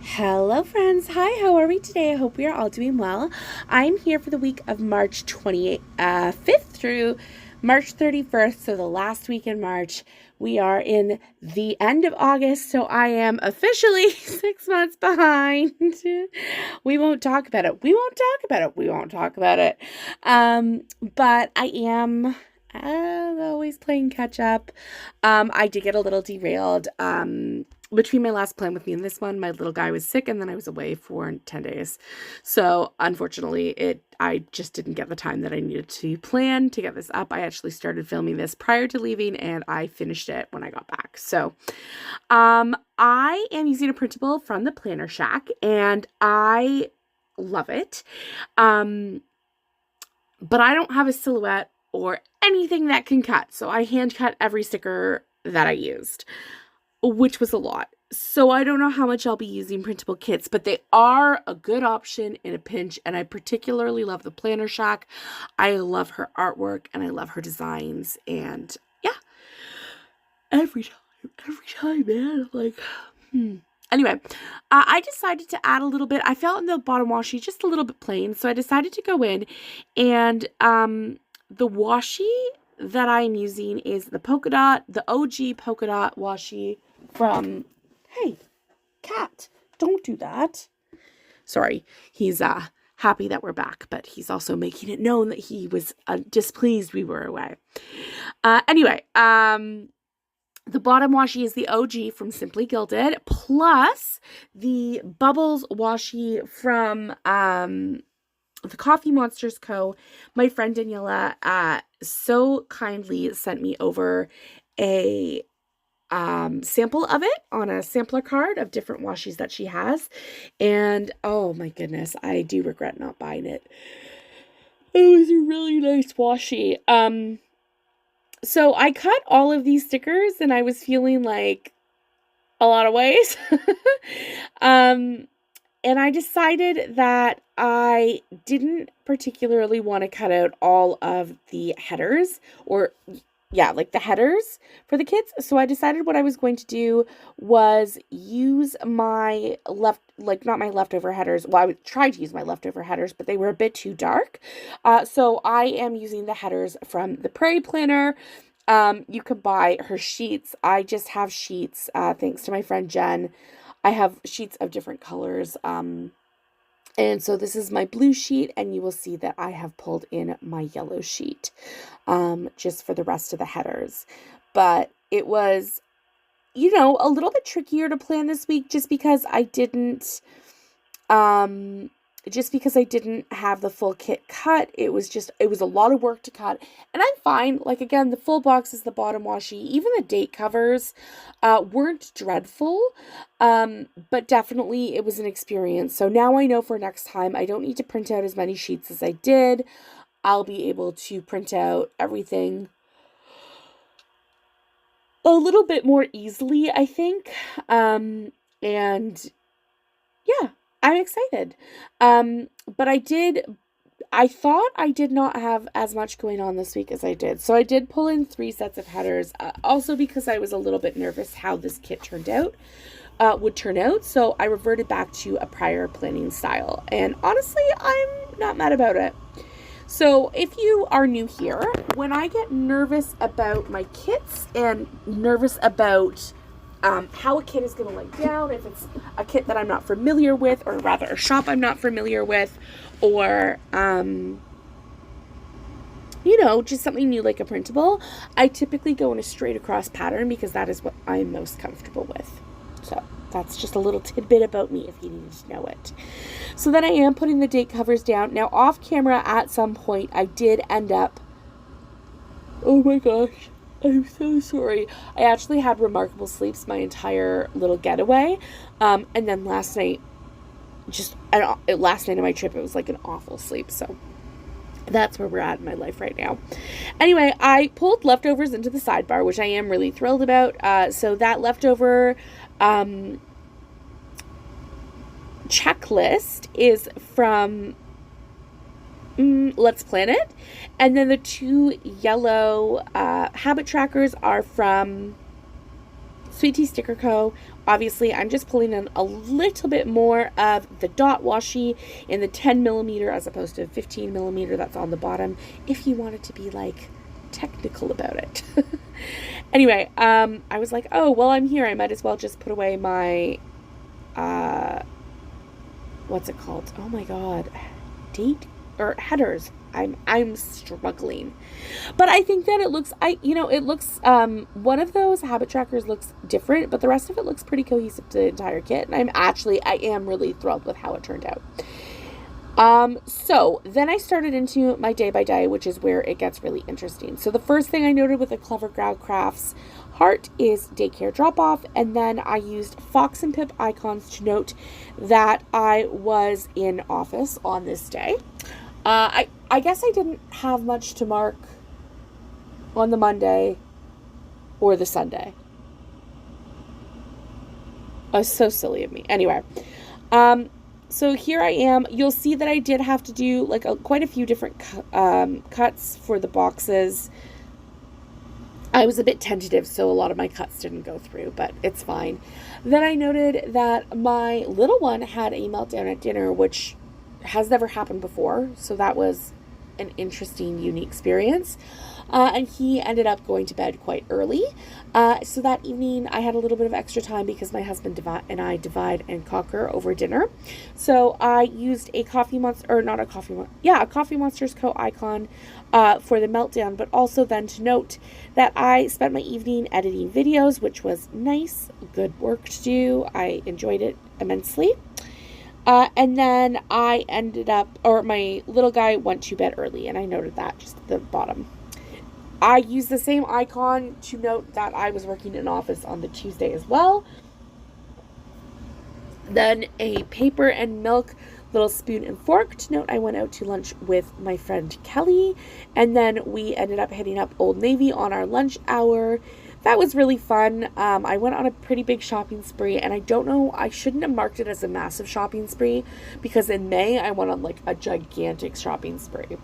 Hello friends, hi, how are we today? I hope we are all doing well. I'm here for the week of March 25th through March 31st, so the last week in March. We are in the end of August, so I am officially 6 months behind. We won't talk about it. But I am always playing catch up. I did get a little derailed. Between my last plan with me and this one, my little guy was sick, and then I was away for 10 days. So unfortunately, I just didn't get the time that I needed to plan to get this up. I actually started filming this prior to leaving, and I finished it when I got back. So I am using a printable from the Planner Shack, and I love it. But I don't have a silhouette or anything that can cut. So I hand cut every sticker that I used, which was a lot. So I don't know how much I'll be using printable kits, but they are a good option in a pinch. And I particularly love the Planner Shack. I love her artwork and I love her designs. And yeah, every time, man, I'm like, Anyway, I decided to add a little bit. I felt in the bottom washi just a little bit plain. So I decided to go in and the washi that I'm using is the polka dot, the OG polka dot washi from, hey, cat, don't do that. Sorry, he's happy that we're back, but he's also making it known that he was displeased we were away. Anyway, the bottom washi is the OG from Simply Gilded, plus the Bubbles washi from the Coffee Monsters Co. My friend Daniela so kindly sent me over a sample of it on a sampler card of different washis that she has. And oh my goodness, I do regret not buying it. It was a really nice washi. So I cut all of these stickers and I was feeling like a lot of ways. And I decided that I didn't particularly want to cut out all of the headers like the headers for the kits. So I decided what I was going to do was use my not my leftover headers. Well, I would try to use my leftover headers, but they were a bit too dark. So I am using the headers from the Prairie Planner. You could buy her sheets. I just have sheets, thanks to my friend Jen. I have sheets of different colors. And so this is my blue sheet, and you will see that I have pulled in my yellow sheet, just for the rest of the headers. But it was, a little bit trickier to plan this week just because I didn't have the full kit cut. It was a lot of work to cut, and I'm fine. Like, again, the full box is the bottom washi. Even the date covers weren't dreadful, but definitely it was an experience. So now I know for next time I don't need to print out as many sheets as I did. I'll be able to print out everything a little bit more easily, I think. And yeah, I'm excited. But I thought I did not have as much going on this week as I did. So I did pull in 3 sets of headers, also because I was a little bit nervous how this kit would turn out. So I reverted back to a prior planning style. And honestly, I'm not mad about it. So if you are new here, when I get nervous about my kits and nervous about how a kit is going to lay down, if it's a kit that I'm not familiar with, or rather a shop I'm not familiar with, or, just something new like a printable, I typically go in a straight across pattern because that is what I'm most comfortable with. So that's just a little tidbit about me if you needed to know it. So then I am putting the date covers down. Now off camera at some point I did end up, oh my gosh, I'm so sorry. I actually had remarkable sleeps my entire little getaway. And then last night of my trip, it was like an awful sleep. So that's where we're at in my life right now. Anyway, I pulled leftovers into the sidebar, which I am really thrilled about. So that leftover checklist is from Let's Plan It. And then the 2 yellow habit trackers are from Sweet Tea Sticker Co. Obviously, I'm just pulling in a little bit more of the dot washi in the 10 millimeter as opposed to 15 millimeter that's on the bottom, if you wanted to be like technical about it. Anyway, I was like, oh, well, I'm here. I might as well just put away my, what's it called? Oh my God. Headers. I'm struggling. But I think that it looks, one of those habit trackers looks different, but the rest of it looks pretty cohesive to the entire kit. And I am really thrilled with how it turned out. So then I started into my day by day, which is where it gets really interesting. So the first thing I noted with the Clever Gal Crafts heart is daycare drop off. And then I used Fox and Pip icons to note that I was in office on this day. I guess I didn't have much to mark on the Monday or the Sunday. Oh, so silly of me. Anyway, so here I am. You'll see that I did have to do like quite a few different cuts for the boxes. I was a bit tentative, so a lot of my cuts didn't go through, but it's fine. Then I noted that my little one had a meltdown at dinner, which has never happened before, so that was an interesting, unique experience. And he ended up going to bed quite early. So that evening I had a little bit of extra time because my husband and I divide and conquer over dinner. So I used a Coffee Monsters Co. icon for the meltdown, but also then to note that I spent my evening editing videos, which was nice, good work to do. I enjoyed it immensely. And then my little guy went to bed early, and I noted that just at the bottom. I used the same icon to note that I was working in office on the Tuesday as well. Then a paper and milk little spoon and fork to note I went out to lunch with my friend Kelly. And then we ended up hitting up Old Navy on our lunch hour. That was really fun. I went on a pretty big shopping spree, and I don't know, I shouldn't have marked it as a massive shopping spree because in May I went on like a gigantic shopping spree.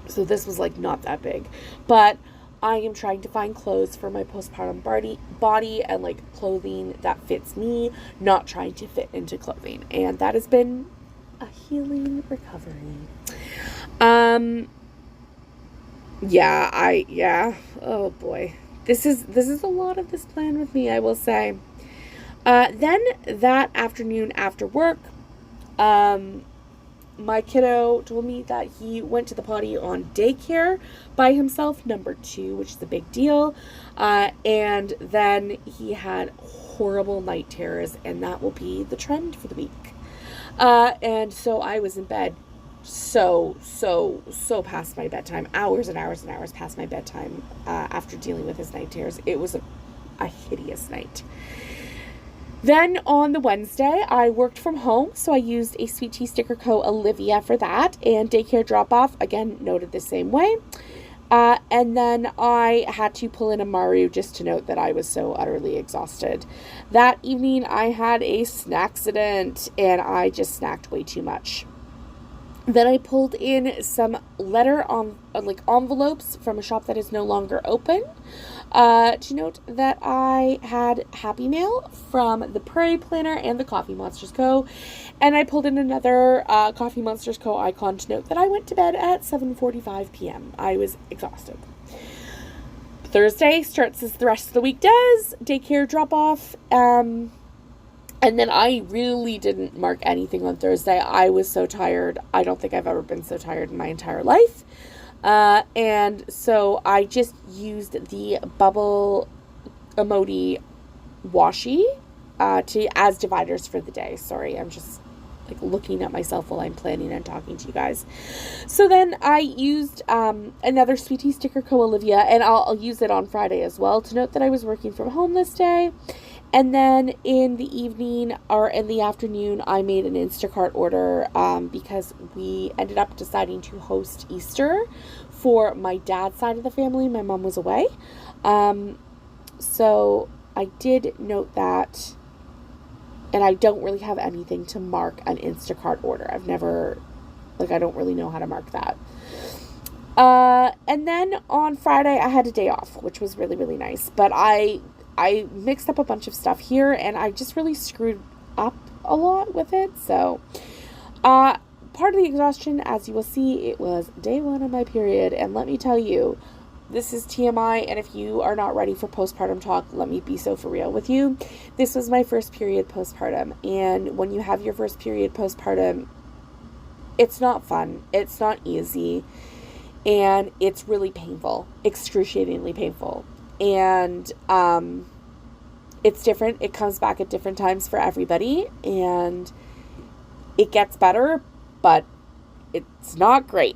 So this was like not that big, but I am trying to find clothes for my postpartum body and like clothing that fits me, not trying to fit into clothing. And that has been a healing recovery. Oh boy. This is a lot of this plan with me, I will say. Then that afternoon after work, my kiddo told me that he went to the potty on daycare by himself, number 2, which is a big deal. And then he had horrible night terrors, and that will be the trend for the week. And so I was in bed so past my bedtime, hours and hours and hours past my bedtime, after dealing with his night terrors. It was a hideous night. Then on the Wednesday, I worked from home, so I used a Sweet Tea Sticker Co. Olivia for that, and daycare drop-off, again, noted the same way. And then I had to pull in a Maru just to note that I was so utterly exhausted. That evening, I had a snacksident, and I just snacked way too much. Then I pulled in some envelopes from a shop that is no longer open. To note that I had Happy Mail from the Prairie Planner and the Coffee Monsters Co. And I pulled in another Coffee Monsters Co. icon to note that I went to bed at 7:45 p.m. I was exhausted. Thursday starts as the rest of the week does. Daycare drop-off. And then I really didn't mark anything on Thursday. I was so tired. I don't think I've ever been so tired in my entire life. And so I just used the bubble emoji washi as dividers for the day. Sorry, I'm just like looking at myself while I'm planning and talking to you guys. So then I used another Sweet Tea Sticker Co. Olivia, and I'll use it on Friday as well to note that I was working from home this day. And then in the evening or in the afternoon, I made an Instacart order because we ended up deciding to host Easter for my dad's side of the family. My mom was away. So I did note that, and I don't really have anything to mark an Instacart order. I don't really know how to mark that. And then on Friday, I had a day off, which was really, really nice. But I I mixed up a bunch of stuff here, and I just really screwed up a lot with it. So, part of the exhaustion, as you will see, it was day 1 of my period, and let me tell you, this is TMI, and if you are not ready for postpartum talk, let me be so for real with you. This was my first period postpartum, and when you have your first period postpartum, it's not fun, it's not easy, and it's really painful, excruciatingly painful, and it's different. It comes back at different times for everybody, and it gets better, but it's not great.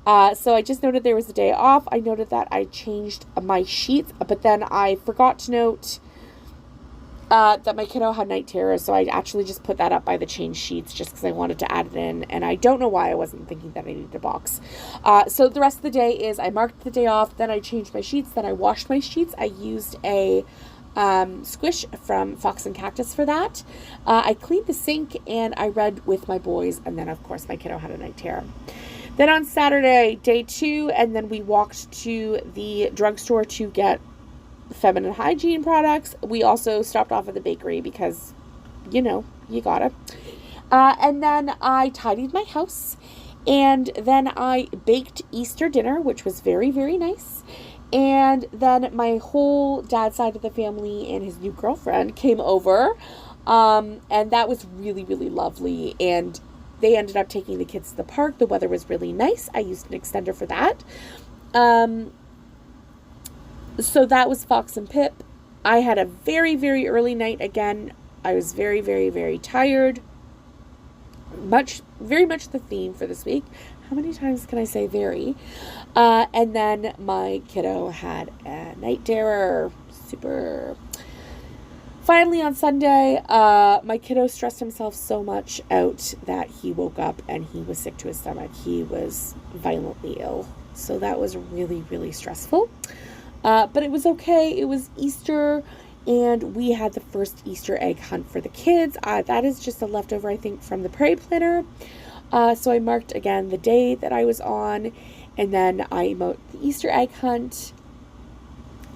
So I just noted there was a day off. I noted that I changed my sheets, but then I forgot to note that my kiddo had night terrors, so I actually just put that up by the change sheets just because I wanted to add it in, and I don't know why I wasn't thinking that I needed a box. So the rest of the day is I marked the day off, then I changed my sheets, then I washed my sheets. I used a squish from Fox and Cactus for that. I cleaned the sink, and I read with my boys, and then of course my kiddo had a night terror. Then on Saturday, day 2, and then we walked to the drugstore to get feminine hygiene products. We also stopped off at the bakery because, you know, you gotta. And then I tidied my house, and then I baked Easter dinner, which was very, very nice. And then my whole dad's side of the family and his new girlfriend came over, and that was really, really lovely. And they ended up taking the kids to the park. The weather was really nice. I used an extender for that. So that was Fox and Pip. I had a very, very early night again. I was very, very, very tired. Very much the theme for this week. How many times can I say very? And then my kiddo had a night terror. Super. Finally, on Sunday, my kiddo stressed himself so much out that he woke up and he was sick to his stomach. He was violently ill. So that was really, really stressful. But it was okay. It was Easter, and we had the first Easter egg hunt for the kids. That is just a leftover, I think, from the Prairie Planner. So I marked, again, the day that I was on, and then I emote the Easter egg hunt.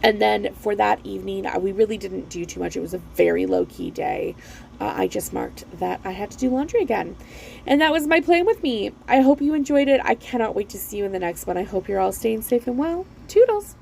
And then for that evening, we really didn't do too much. It was a very low-key day. I just marked that I had to do laundry again. And that was my plan with me. I hope you enjoyed it. I cannot wait to see you in the next one. I hope you're all staying safe and well. Toodles!